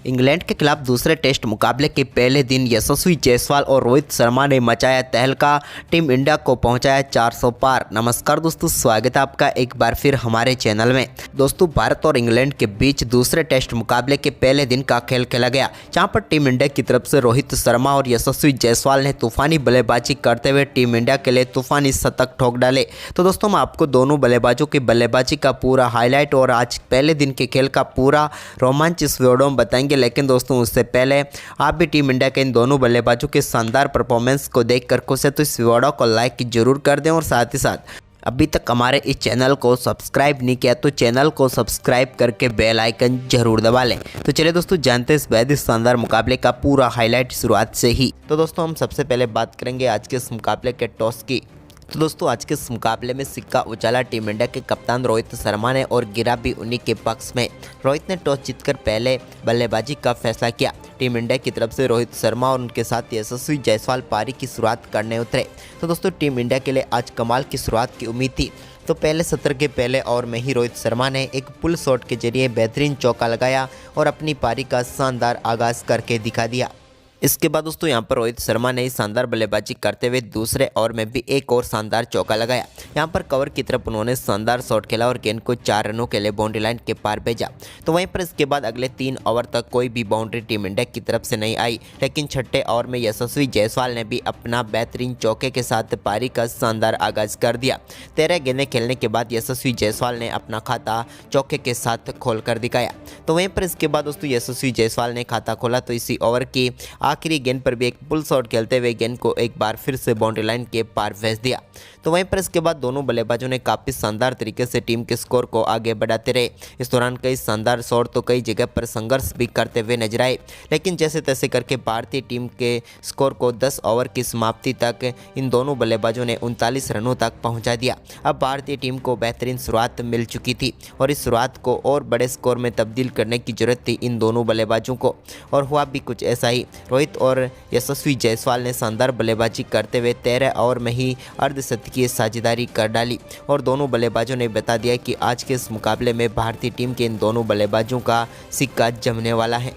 England के खिलाफ दूसरे टेस्ट मुकाबले के पहले दिन यशस्वी जायसवाल और रोहित शर्मा ने मचाया तहलका, टीम इंडिया को पहुंचाया 400 पार। नमस्कार दोस्तों, स्वागत है आपका एक बार फिर हमारे चैनल में। दोस्तों, भारत और इंग्लैंड के बीच दूसरे टेस्ट मुकाबले के पहले दिन का खेल खेला गया, जहां पर टीम इंडिया की तरफ से रोहित शर्मा और यशस्वी जायसवाल ने तूफानी बल्लेबाजी करते हुए टीम इंडिया के लिए तूफानी शतक ठोक डाले। तो दोस्तों, हम आपको दोनों बल्लेबाजों की बल्लेबाजी का पूरा हाईलाइट और आज पहले दिन के खेल का पूरा रोमांच इस वीडियो में बताएंगे। लेकिन दोस्तों, उससे पहले आप भी टीम इंडिया के इन दोनों बल्लेबाजों के शानदार परफॉर्मेंस को देखकर खुश है तो इस वीडियो को लाइक जरूर कर दें और साथ ही साथ अभी तक हमारे इस चैनल को सब्सक्राइब नहीं किया तो चैनल को सब्सक्राइब करके बेल आइकन जरूर दबा लें। तो चलिए दोस्तों, जानते हैं इस बेहद शानदार मुकाबले का पूरा हाईलाइट शुरुआत से ही। तो दोस्तों, हम सबसे पहले बात करेंगे आज के इस मुकाबले के टॉस की। तो दोस्तों, आज के इस मुकाबले में सिक्का उछाला टीम इंडिया के कप्तान रोहित शर्मा ने और गिरा भी उन्हीं के पक्ष में। रोहित ने टॉस जीतकर पहले बल्लेबाजी का फैसला किया। टीम इंडिया की तरफ से रोहित शर्मा और उनके साथ यशस्वी जायसवाल पारी की शुरुआत करने उतरे। तो दोस्तों, टीम इंडिया के लिए आज कमाल की शुरुआत की उम्मीद थी। तो पहले सत्र के पहले ओवर में ही रोहित शर्मा ने एक पुल शॉट के जरिए बेहतरीन चौका लगाया और अपनी पारी का शानदार आगाज करके दिखा दिया। इसके बाद दोस्तों, यहाँ पर रोहित शर्मा ने शानदार बल्लेबाजी करते हुए दूसरे ओवर में भी एक और शानदार चौका लगाया। यहाँ पर कवर की तरफ उन्होंने शानदार शॉट खेला और गेंद को 4 रनों के लिए बाउंड्री लाइन के पार भेजा। तो वहीं पर इसके बाद अगले 3 ओवर तक कोई भी बाउंड्री टीम इंडिया की तरफ से नहीं आई, लेकिन छठे ओवर में यशस्वी जायसवाल ने भी अपना बेहतरीन चौके के साथ पारी का शानदार आगाज कर दिया। 13 गेंदें खेलने के बाद यशस्वी जायसवाल ने अपना खाता चौके के साथ खोल कर दिखाया। तो वहीं पर इसके बाद दोस्तों, यशस्वी जायसवाल ने खाता खोला तो इसी ओवर की आखिरी गेंद पर भी एक पुल शॉट खेलते हुए गेंद को एक बार फिर से बाउंड्री लाइन के पार भेज दिया। तो वहीं पर इसके बाद दोनों बल्लेबाजों ने काफ़ी शानदार तरीके से टीम के स्कोर को आगे बढ़ाते रहे। इस दौरान कई शानदार शॉट तो कई जगह पर संघर्ष भी करते हुए नजर आए, लेकिन जैसे तैसे करके भारतीय टीम के स्कोर को 10 ओवर की समाप्ति तक इन दोनों बल्लेबाजों ने 39 रनों तक पहुँचा दिया। अब भारतीय टीम को बेहतरीन शुरुआत मिल चुकी थी और इस शुरुआत को और बड़े स्कोर में तब्दील करने की जरूरत थी इन दोनों बल्लेबाजों को, और हुआ भी कुछ ऐसा ही। रोहित और यशस्वी जायसवाल ने शानदार बल्लेबाजी करते हुए 13 ओवर में ही अर्धशतकीय साझेदारी कर डाली और दोनों बल्लेबाजों ने बता दिया कि आज के इस मुकाबले में भारतीय टीम के इन दोनों बल्लेबाजों का सिक्का जमने वाला है।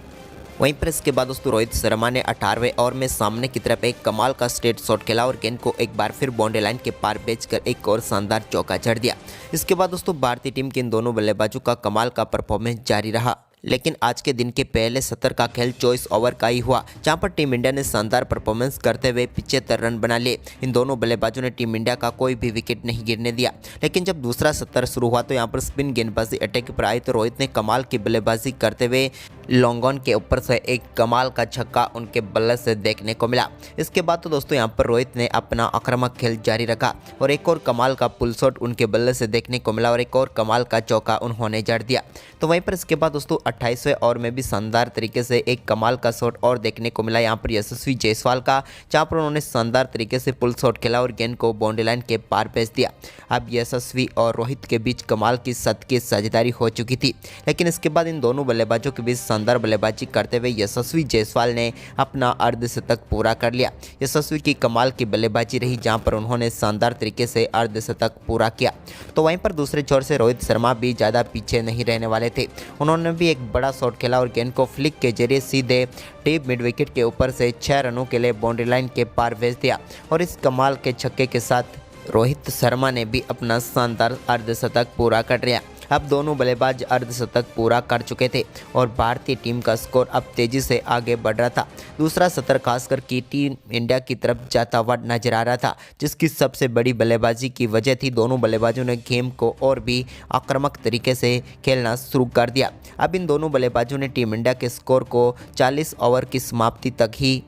वहीं पर इसके बाद दोस्तों, रोहित शर्मा ने 18वें ओवर में सामने की तरफ एक कमाल का स्ट्रेट शॉट खेला और गेंद को एक बार फिर बाउंड्री लाइन के पार भेजकर एक और शानदार चौका जड़ दिया। इसके बाद दोस्तों, भारतीय टीम के इन दोनों बल्लेबाजों का कमाल का परफॉर्मेंस जारी रहा। लेकिन आज के दिन के पहले सत्र का खेल 24 ओवर का ही हुआ, जहां पर टीम इंडिया ने शानदार परफॉर्मेंस करते हुए 75 रन बना लिए। इन दोनों बल्लेबाजों ने टीम इंडिया का कोई भी विकेट नहीं गिरने दिया। लेकिन जब दूसरा सत्र शुरू हुआ तो यहां पर स्पिन गेंदबाजी अटैक पर आई तो रोहित ने कमाल की बल्लेबाजी करते हुए लॉन्ग ऑन के ऊपर से एक कमाल का छक्का उनके बल्ले से देखने को मिला। इसके बाद तो दोस्तों, यहाँ पर रोहित ने अपना आक्रामक खेल जारी रखा और एक और कमाल का पुल शॉट उनके बल्ले से देखने को मिला और एक और कमाल का चौका उन्होंने जड़ दिया। तो वहीं पर इसके बाद दोस्तों, 28वें ओवर में भी शानदार तरीके से एक कमाल का शॉट और देखने को मिला यहाँ पर यशस्वी जायसवाल का, जहाँ पर उन्होंने शानदार तरीके से पुल शॉट खेला और गेंद को बाउंड्री लाइन के पार भेज दिया। अब यशस्वी और रोहित के बीच कमाल की शतकीय साझेदारी हो चुकी थी, लेकिन इसके बाद इन दोनों बल्लेबाजों के बीच शानदार बल्लेबाजी करते हुए यशस्वी जायसवाल ने अपना अर्धशतक पूरा कर लिया। यशस्वी की कमाल की बल्लेबाजी रही, जहां पर उन्होंने शानदार तरीके से अर्धशतक पूरा किया। तो वहीं पर दूसरे छोर से रोहित शर्मा भी ज़्यादा पीछे नहीं रहने वाले थे। उन्होंने भी एक बड़ा शॉट खेला और गेंद को फ्लिक के जरिए सीधे डीप मिड विकेट के ऊपर से 6 रनों के लिए बाउंड्री लाइन के पार भेज दिया और इस कमाल के छक्के के साथ रोहित शर्मा ने भी अपना शानदार अर्धशतक पूरा कर लिया। अब दोनों बल्लेबाज अर्धशतक पूरा कर चुके थे और भारतीय टीम का स्कोर अब तेजी से आगे बढ़ रहा था। दूसरा सत्र खासकर की टीम इंडिया की तरफ जाता हुआ नजर आ रहा था, जिसकी सबसे बड़ी बल्लेबाजी की वजह थी दोनों बल्लेबाजों ने गेम को और भी आक्रामक तरीके से खेलना शुरू कर दिया। अब इन दोनों बल्लेबाजों ने टीम इंडिया के स्कोर को 40 ओवर की समाप्ति तक ही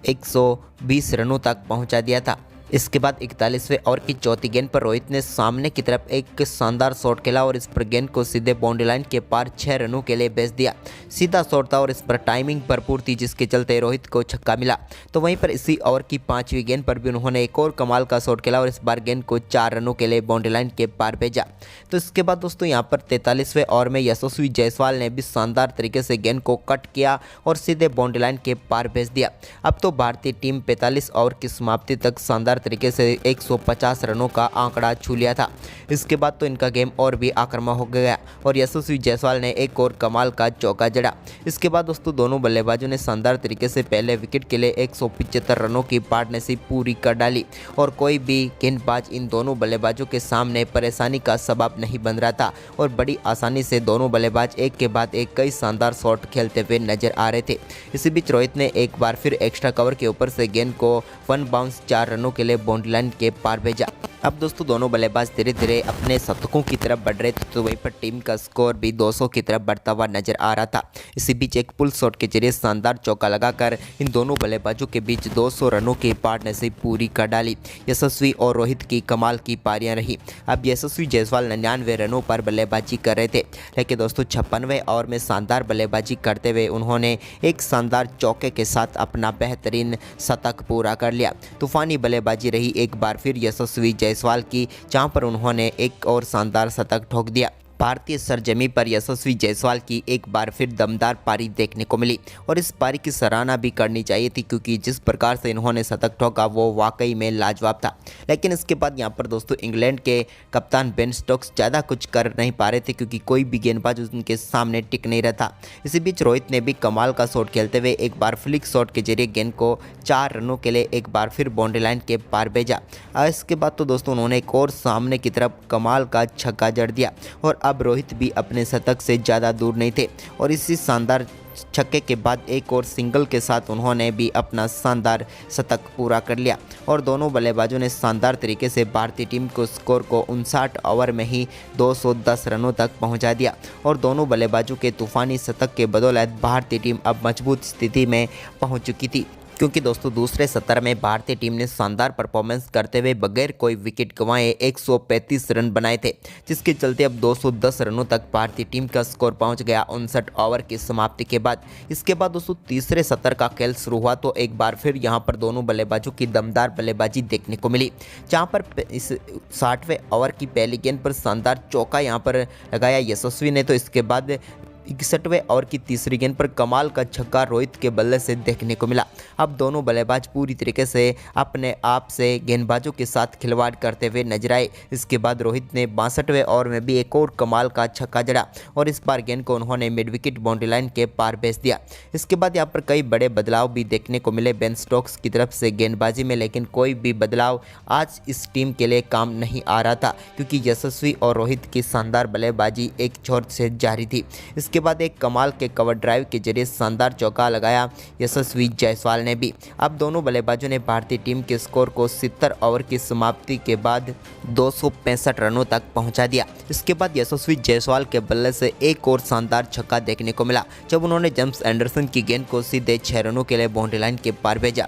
120 रनों तक पहुँचा दिया था। इसके बाद 41वें ओवर की चौथी गेंद पर रोहित ने सामने की तरफ एक शानदार शॉट खेला और इस पर गेंद को सीधे बाउंड्री लाइन के पार 6 रनों के लिए भेज दिया। सीधा शॉट था और इस पर टाइमिंग भरपूर थी, जिसके चलते रोहित को छक्का मिला। तो वहीं पर इसी ओवर की 5वीं गेंद पर भी उन्होंने एक और कमाल का शॉट खेला और इस बार गेंद को 4 रनों के लिए बाउंड्री लाइन के पार भेजा। तो इसके बाद दोस्तों, यहाँ पर 43वें ओवर में यशस्वी जायसवाल ने भी शानदार तरीके से गेंद को कट किया और सीधे बाउंड्री लाइन के पार भेज दिया। अब तो भारतीय टीम 45 ओवर की समाप्ति तक शानदार तरीके से 150 रनों का आंकड़ा छू लिया था। इसके बाद तो इनका गेम और भी आक्रामक हो गया और यशस्वी जायसवाल ने एक और कमाल का चौका जड़ा। इसके बाद दोस्तों दोनों बल्लेबाजों ने शानदार तरीके से पहले विकेट के लिए 175 रनों की पार्टनरशिप पूरी कर डाली और कोई भी गेंदबाज इन दोनों बल्लेबाजों के सामने परेशानी का सबब नहीं बन रहा था और बड़ी आसानी से दोनों बल्लेबाज एक के बाद एक कई शानदार शॉट खेलते हुए नजर आ रहे थे। इसी बीच रोहित ने एक बार फिर एक्स्ट्रा कवर के ऊपर से गेंद को 1 बाउंस 4 रनों के लिए बाउंड्री लाइन के पार भेजा। अब दोस्तों दोनों बल्लेबाज धीरे धीरे अपने शतकों की तरफ बढ़ रहे थे तो वहीं पर टीम का स्कोर भी 200 की तरफ बढ़ता हुआ नजर आ रहा था। इसी बीच एक पुल शॉट के जरिए शानदार चौका लगाकर इन दोनों बल्लेबाजों के बीच 200 रनों की पार्टनरशिप पूरी कर डाली। यशस्वी और रोहित की कमाल की पारियां रही। अब यशस्वी जायसवाल 99 रनों पर बल्लेबाजी कर रहे थे, लेकिन दोस्तों 56वें ओवर में शानदार बल्लेबाजी करते हुए उन्होंने एक शानदार चौके के साथ अपना बेहतरीन शतक पूरा कर लिया। तूफानी बल्लेबाजी रही एक बार फिर यशस्वी जायसवाल की, जहां पर उन्होंने एक और शानदार शतक ठोक दिया। भारतीय सरजमी पर यशस्वी जायसवाल की एक बार फिर दमदार पारी देखने को मिली और इस पारी की सराहना भी करनी चाहिए थी क्योंकि जिस प्रकार से इन्होंने शतक ठोका वो वाकई में लाजवाब था। लेकिन इसके बाद यहाँ पर दोस्तों इंग्लैंड के कप्तान बेन स्टोक्स ज़्यादा कुछ कर नहीं पा रहे थे क्योंकि कोई भी गेंदबाज उनके सामने टिक नहीं रहा था। इसी बीच रोहित ने भी कमाल का शॉट खेलते हुए एक बार फ्लिक शॉट के जरिए गेंद को 4 रनों के लिए एक बार फिर बाउंड्री लाइन के पार भेजा। इसके बाद तो दोस्तों उन्होंने एक और सामने की तरफ कमाल का छक्का जड़ दिया और अब रोहित भी अपने शतक से ज़्यादा दूर नहीं थे और इसी शानदार छक्के के बाद एक और सिंगल के साथ उन्होंने भी अपना शानदार शतक पूरा कर लिया और दोनों बल्लेबाजों ने शानदार तरीके से भारतीय टीम को स्कोर को 59 ओवर में ही 210 रनों तक पहुंचा दिया और दोनों बल्लेबाजों के तूफानी शतक के बदौलत भारतीय टीम अब मजबूत स्थिति में पहुंच चुकी थी क्योंकि दोस्तों दूसरे सत्र में भारतीय टीम ने शानदार परफॉर्मेंस करते हुए बगैर कोई विकेट गंवाए 135 रन बनाए थे, जिसके चलते अब 210 रनों तक भारतीय टीम का स्कोर पहुंच गया 59 ओवर की समाप्ति के बाद। इसके बाद दोस्तों तीसरे सत्र का खेल शुरू हुआ तो एक बार फिर यहां पर दोनों बल्लेबाजों की दमदार बल्लेबाजी देखने को मिली, जहां पर इस 60वें ओवर की पहली गेंद पर शानदार चौका यहां पर लगाया यशस्वी ने, तो इसके बाद 61वें ओवर की तीसरी गेंद पर कमाल का छक्का रोहित के बल्ले से देखने को मिला। अब दोनों बल्लेबाज पूरी तरीके से अपने आप से गेंदबाजों के साथ खिलवाड़ करते हुए नजर आए। इसके बाद रोहित ने 62वें ओवर में भी एक और कमाल का छक्का जड़ा और इस बार गेंद को उन्होंने मिड विकेट बाउंड्री लाइन के पार भेज दिया। इसके बाद यहाँ पर कई बड़े बदलाव भी देखने को मिले बेन स्टोक्स की तरफ से गेंदबाजी में, लेकिन कोई भी बदलाव आज इस टीम के लिए काम नहीं आ रहा था क्योंकि यशस्वी और रोहित की शानदार बल्लेबाजी एक छोर से जारी थी। इसके बाद एक कमाल के कवर ड्राइव के जरिए शानदार चौका लगाया यशस्वी जायसवाल ने भी। अब दोनों बल्लेबाजों ने भारतीय टीम के स्कोर को 70 ओवर की समाप्ति के बाद 265 रनों तक पहुंचा दिया। इसके बाद यशस्वी जायसवाल के बल्ले से एक और शानदार छक्का देखने को मिला जब उन्होंने जेम्स एंडरसन की गेंद को सीधे 6 रनों के लिए बाउंड्री लाइन के पार भेजा।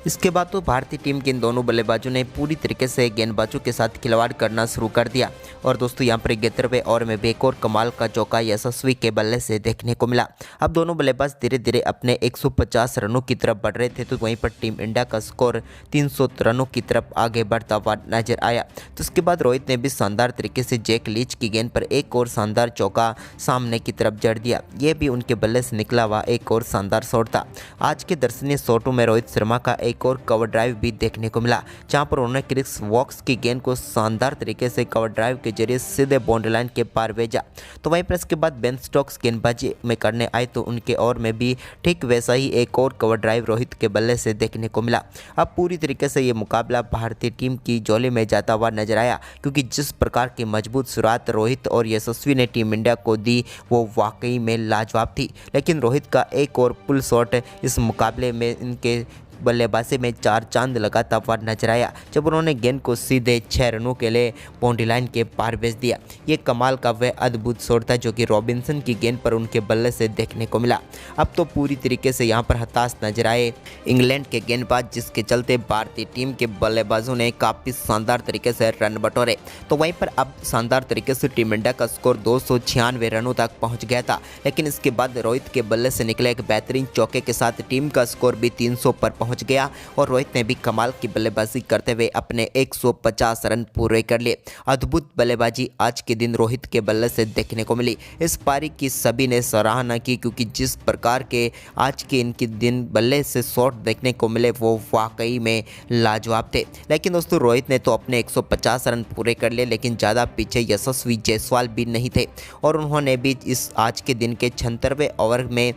इसके बाद तो भारतीय टीम के इन दोनों बल्लेबाजों ने पूरी तरीके से गेंदबाजों के साथ खिलवाड़ करना शुरू कर दिया और दोस्तों यहाँ पर 71वें ओवर में भी एक और कमाल का चौका यशस्वी के बल्ले से देखने को मिला। अब दोनों बल्लेबाज धीरे धीरे अपने 150 रनों की तरफ बढ़ रहे थे तो वहीं पर टीम इंडिया का स्कोर 300 रनों की तरफ आगे बढ़ता हुआ नजर आया। तो उसके बाद रोहित ने भी शानदार तरीके से जैक लीच की गेंद पर एक और शानदार चौका सामने की तरफ जड़ दिया। ये भी उनके बल्ले से निकला हुआ एक और शानदार शॉट था। आज के दर्शनीय शॉटों में रोहित शर्मा का एक और कवर ड्राइव भी देखने को मिला जहां पर उन्होंने क्रिस वॉक्स की गेंद को शानदार तरीके से कवर ड्राइव के जरिए सीधे बाउंड्री लाइन के पार भेजा। तो वहीं पर इसके बाद बेन स्टोक्स गेंदबाजी में करने आए तो उनके ओवर में भी ठीक वैसा ही एक और कवर ड्राइव रोहित के बल्ले से देखने को मिला। अब पूरी तरीके से ये मुकाबला भारतीय टीम की झोली में जाता हुआ नजर आया क्योंकि जिस प्रकार की मजबूत शुरुआत रोहित और यशस्वी ने टीम इंडिया को दी वो वाकई में लाजवाब थी, लेकिन रोहित का एक और पुल शॉट इस मुकाबले में इनके बल्लेबाजी में 4 चांद लगाता हुआ नजर आया जब उन्होंने गेंद को सीधे 6 रनों के लिए बाउंड्री लाइन के पार भेज दिया। ये कमाल का वह अद्भुत शॉट था जो कि रॉबिन्सन की गेंद पर उनके बल्ले से देखने को मिला। अब तो पूरी तरीके से यहाँ पर हताश नजर आए इंग्लैंड के गेंदबाज, जिसके चलते भारतीय टीम के बल्लेबाजों ने काफ़ी शानदार तरीके से रन बटोरे। तो वहीं पर अब शानदार तरीके से टीम इंडिया का स्कोर 296 रनों तक पहुँच गया था, लेकिन इसके बाद रोहित के बल्ले से निकले एक बेहतरीन चौके के साथ टीम का स्कोर भी 300 पर पहुंच गया और रोहित ने भी कमाल की बल्लेबाजी करते हुए अपने 150 रन पूरे कर लिए। अद्भुत बल्लेबाजी आज के दिन रोहित के बल्ले से देखने को मिली। इस पारी की सभी ने सराहना की क्योंकि जिस प्रकार के आज के इनके दिन बल्ले से शॉट देखने को मिले वो वाकई में लाजवाब थे। लेकिन दोस्तों रोहित ने तो अपने 150 रन पूरे कर लिए, लेकिन ज़्यादा पीछे यशस्वी जायसवाल भी नहीं थे और उन्होंने भी इस आज के दिन के 76वें ओवर में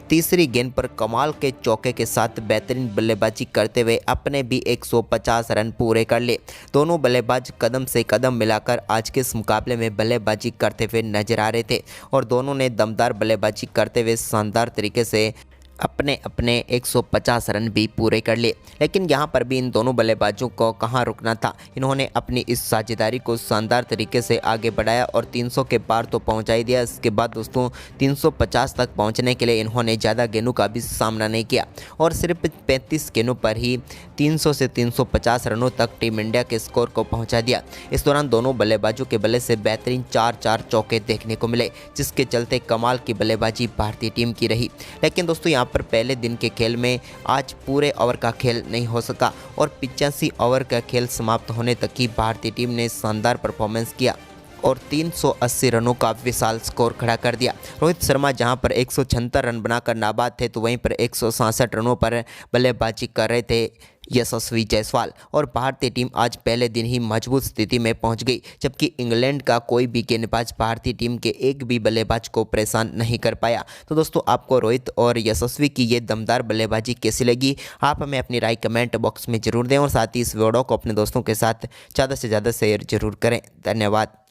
तीसरी गेंद पर कमाल के चौके के साथ बेहतरीन बल्लेबाजी करते हुए अपने भी 150 रन पूरे कर लिए। दोनों बल्लेबाज कदम से कदम मिलाकर आज के इस मुकाबले में बल्लेबाजी करते हुए नजर आ रहे थे और दोनों ने दमदार बल्लेबाजी करते हुए शानदार तरीके से अपने अपने 150 रन भी पूरे कर लिए। लेकिन यहाँ पर भी इन दोनों बल्लेबाजों को कहाँ रुकना था। इन्होंने अपनी इस साझेदारी को शानदार तरीके से आगे बढ़ाया और 300 के पार तो पहुँचा ही दिया। इसके बाद दोस्तों 350 तक पहुँचने के लिए इन्होंने ज़्यादा गेंदों का भी सामना नहीं किया और सिर्फ 35 गेंदों पर ही 300 से 350 रनों तक टीम इंडिया के स्कोर को पहुँचा दिया। इस दौरान दोनों बल्लेबाजों के बल्ले से बेहतरीन 4 चौके देखने को मिले, जिसके चलते कमाल की बल्लेबाजी भारतीय टीम की रही। लेकिन दोस्तों यहाँ पर पहले दिन के खेल में आज पूरे ओवर का खेल नहीं हो सका और 85 ओवर का खेल समाप्त होने तक ही भारतीय टीम ने शानदार परफॉर्मेंस किया और 380 रनों का विशाल स्कोर खड़ा कर दिया। रोहित शर्मा जहां पर 176 रन बनाकर नाबाद थे तो वहीं पर 167 रनों पर बल्लेबाजी कर रहे थे यशस्वी जायसवाल और भारतीय टीम आज पहले दिन ही मजबूत स्थिति में पहुंच गई, जबकि इंग्लैंड का कोई भी गेंदबाज भारतीय टीम के एक भी बल्लेबाज को परेशान नहीं कर पाया। तो दोस्तों आपको रोहित और यशस्वी की ये दमदार बल्लेबाजी कैसी लगी, आप हमें अपनी राय कमेंट बॉक्स में जरूर दें और साथ ही इस वीडियो को अपने दोस्तों के साथ ज़्यादा से ज़्यादा शेयर जरूर करें। धन्यवाद।